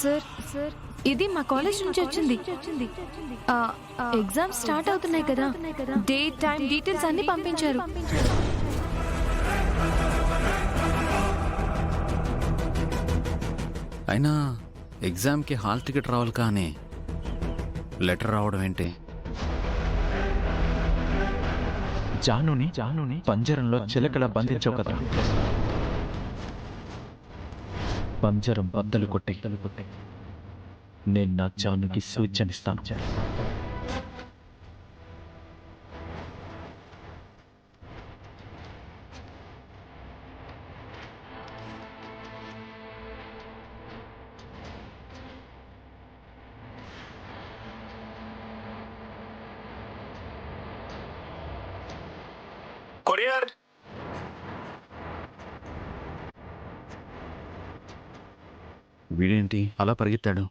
Sir ఇది మా college నుంచి వచ్చింది. ఎగ్జామ్స్ స్టార్ట్ అవుతున్నాయి కదా, డేట్ టైం డీటెయిల్స్ అన్ని పంపించారు. అయినా ఎగ్జామ్కి హాల్ టికెట్ రావాలి కానీ లెటర్ రావడం ఏంటి? జానుని పంజరంలో చిలకలా బంధించావు కదా, పంజరం బద్దలు కొట్టే నేను నా జానుకి సూచనిస్తాను. కొరియర్ వీడేంటి అలా పరిగెత్తాడు?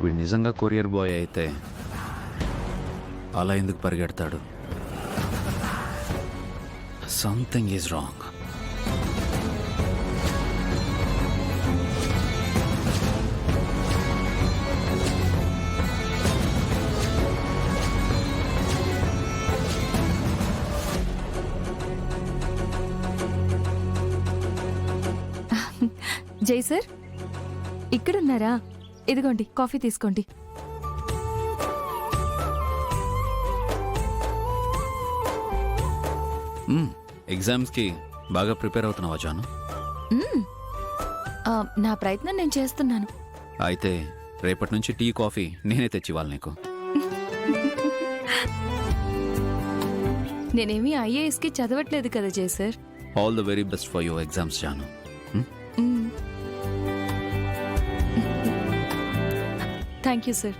వీడు నిజంగా కొరియర్ బాయ్ అయితే అలా ఎందుకు పరిగెడతాడు? Something is wrong. Jai sir ఇక్కడున్నారా? ఇదిగోండి కాఫీ తీసుకోండి. ఎగ్జామ్స్కి బాగా ప్రిపేర్ అవుతున్నావా జాను? నా ప్రయత్నం నేను చేస్తున్నాను. అయితే రేపటి నుంచి టీ కాఫీ నేనే తెచ్చివ్వాలి నీకు. నేనేమీ ఐఏఎస్కి చదవట్లేదు కదా Jai sir. All the very best for your exams Janu. Thank you sir.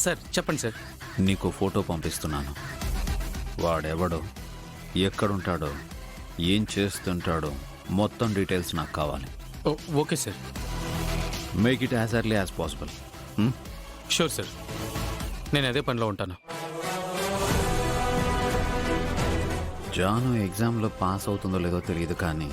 Sir చెప్పండి సార్. నీకు ఫోటో పంపిస్తున్నాను. వాడెవడో, ఎక్కడుంటాడో, ఏం చేస్తుంటాడో మొత్తం డీటెయిల్స్ నాకు కావాలి. Okay sir. Make it as early as possible. Sure sir, నేను అదే పనిలో ఉంటాను. జాను ఎగ్జామ్లో పాస్ అవుతుందో లేదో తెలియదు కానీ